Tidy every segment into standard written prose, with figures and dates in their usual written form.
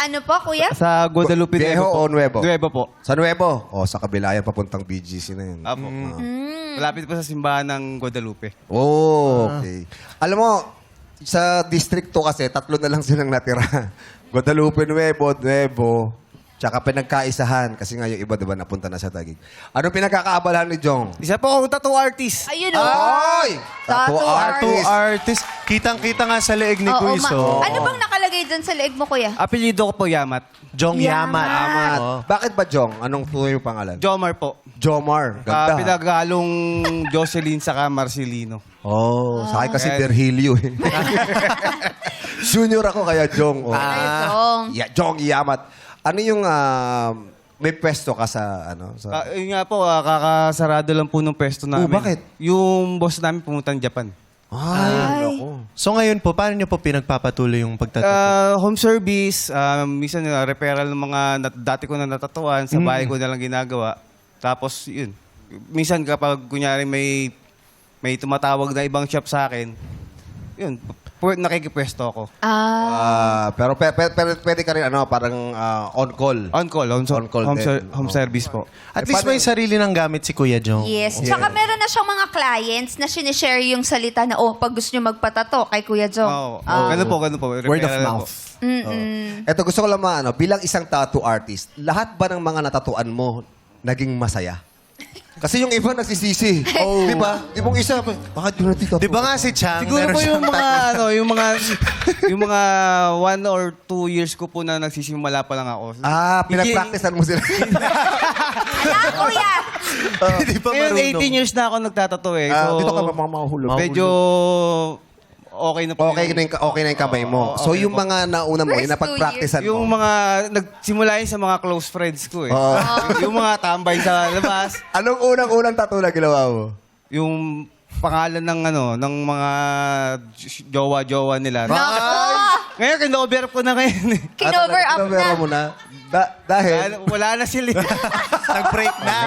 ano po, kuya? Sa Guadalupe Viejo o Nuevo? Nuevo po. Sa Nuevo? O, sa kabila yan, papuntang BGC na yun. Apo. Malapit po sa simbahan ng Guadalupe. Oh, okay. Alam mo, sa districto kasi, 3 na lang silang natira. Guadalupe, Nuevo, tsaka pinagkaisahan. Kasi nga yung iba, diba, napunta na sa Taguig. Anong pinagkakaabalahan ni Jong? Isa po akong tattoo artist. Ayun o. Ay! Tattoo Tattoo artist. Artist. Kitang-kita nga sa leeg ni Oo, Kuis. Ano bang nakalagay dun sa leeg mo, kuya? Apelyido ko po Yamat. Jong Yaman. Yaman. Amat. Bakit ba Jong? Anong tunay yung pangalan? Jomar po. Jomar. Ganda. Pinaghalong Jocelyn saka Marcelino. Oh, sa akin kasi Ayan. Virgilio eh. Junior ako kaya Jong. Oh. Jong. Jong Yamat. Ano yung may pwesto ka sa ano? Sa... Yun nga po, kakasarado lang po ng pwesto namin. bakit? Yung boss namin pumunta ng Japan. Ay. Naku. So ngayon po, paano niyo po pinagpapatuloy yung pagtatato? Home service, minsan referral ng mga dati ko na natatuan, sa bahay ko na lang ginagawa. Tapos yun, minsan kapag kunyari may tumatawag na ibang shop sa akin, yun, nakikipwesto ako. Pero pwede ka rin ano, parang on call. On call, On-call din. home service po. At least may sarili ng gamit si Kuya Jong. Yes. Tsaka meron na siyang mga clients na sinishare yung salita na, oh, pag gusto nyo magpatato kay Kuya Jong. Oo, ganun po. Word of Referral lang mouth. po. Ito gusto ko lang maano, bilang isang tattoo artist, lahat ba ng mga natatuan mo naging masaya? Kasi yung iba nagsisisi. Oh. Di ba? Yung isa, bakit yun natin tattoo? Di ba nga si Chang? Siguro meron po yung siyang mga, yung mga 1 or 2 years ko po na nagsisimula pa lang ako. Pinag-practicean mo sila. Wala, kuya! Di ba Ngayon, marunong? 18 years na ako nagtatato eh. So, Dito ka mamahulog. medyo okay na po. Okay na yung kamay mo. So okay yung po. mga nauna mo, First yung napag-practicean Yung mo. mga, nagsimula yun sa mga close friends ko eh. Yung mga tambay sa labas. Anong unang tattoo na ginawa mo? Yung pangalan ng ng mga jowa-jowa nila. Ngayon, kinover ko na ngayon eh. Kinover up Kinover na. mo na. Dahil? Wala na sila. Nag-break na.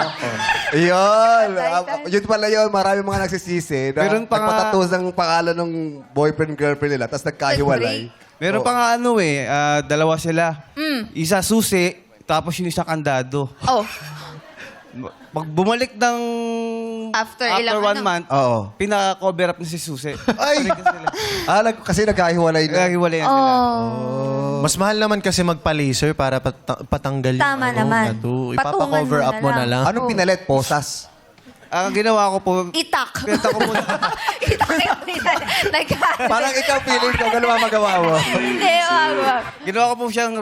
Yun. Yun pala yun. Marami mga nagsisisi. Meron pa nga- Nagpatatos ng pangalan ng boyfriend-girlpend nila. Tapos nagkahiwalay. Meron pa nga dalawa sila. Isa susi, tapos yung isa kandado. Oh, Pag bumalik ng After ilang 1 month, Oo. pinaka-cover up na si Susi. Ay! Kasi nagkahiwalay na. Naghiwalay na sila. Mas mahal naman kasi magpa-laser para patanggal Tama naman. tattoo. Patungan Ipapa-cover mo up na mo na lang. lang. Anong pinalit? Posas? Ang ginawa ko po, itak. pinta ko muna. Itak na yun. Nag- Parang ikaw feeling ko. Ganun ba magawa mo? Hindi, wag. Ginawa ko po siyang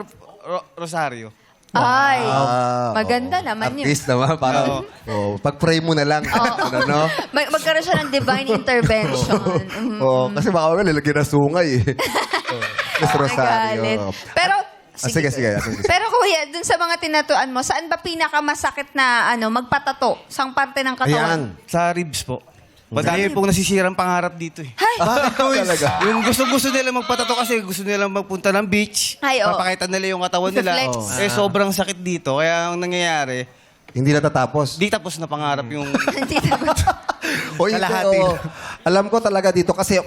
rosaryo. Ay, Ah, maganda oo. naman yun. Artist naman. Parang, pag-pray mo na lang. Ano, no? Magkaroon siya ng divine intervention. Oo, kasi baka wala lalagyan na sungay eh. Mas Rosario. Magalit. Pero, Sige. Pero kuya, dun sa mga tinatuan mo, saan ba pinakamasakit na magpatato? Sang parte ng katawan? Ayan. Sa ribs po. Madami pong nasisirang pangarap dito eh. Hay! Talaga. Yung gusto nila magpatato kasi gusto nila magpunta ng beach. Ay, oo. Papakita nila yung katawan nila. Flex. Sobrang sakit dito. Kaya ang nangyayari, Hindi natatapos. di tapos na pangarap yung... Hindi na- O, ito, Kalahati. alam ko talaga dito kasi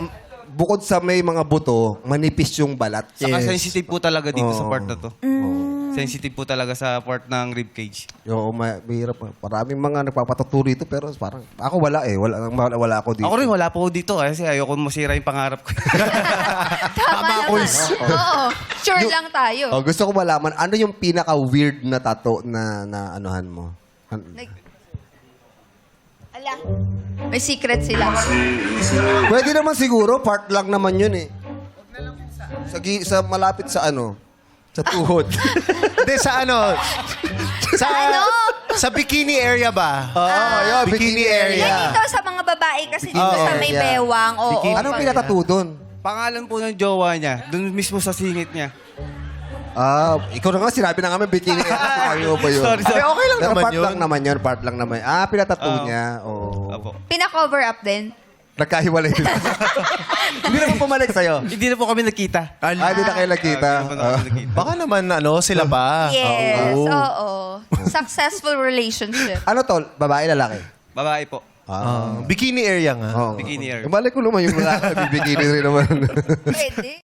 bukod sa may mga buto, manipis yung balat. Saka sensitive po talaga dito sa Oo. part na to. Sensitive po talaga sa part ng rib cage. Yo, mahirap. Maraming mga nagpapatato rito pero parang ako wala eh. Wala ako dito. Ako rin wala po dito kasi ayoko masira yung pangarap ko. Tama naman. Oo. Sure lang tayo. Oh, gusto ko malaman ano yung pinaka-weird na tattoo na anuhan mo? Ala, may secret sila. Pwede naman siguro, part lang naman yun eh. Sa malapit sa sa tuhod. Hindi, sa ano? Sa, Ano? sa bikini area ba? Oo, yun, bikini area. Yan dito sa mga babae kasi dito Oo, sa may yeah. bewang. Oo. Anong pinatato doon? Pangalan po ng jowa niya, dun mismo sa singit niya. Ikaw na nga, sinabi na kami bikini area. Ayaw ba yun? Sorry. Okay lang Pero naman part yun. lang naman yun, part lang naman. Pinatato niya. Oh. Apo. Pina-cover up din. Nagkahiwalay din. Hindi naman pumalik sa'yo. Hindi na po kami nakita. Hindi na kayo nagkita. Hindi na po kami nakita. Baka naman, sila pa. Yes, Oo. oo. Successful relationship. Ano to? Babae, lalaki? Babae po. Bikini area nga. Oo. Bikini area. Balik ko naman yung lalaki. Bikini rin naman. Pwede.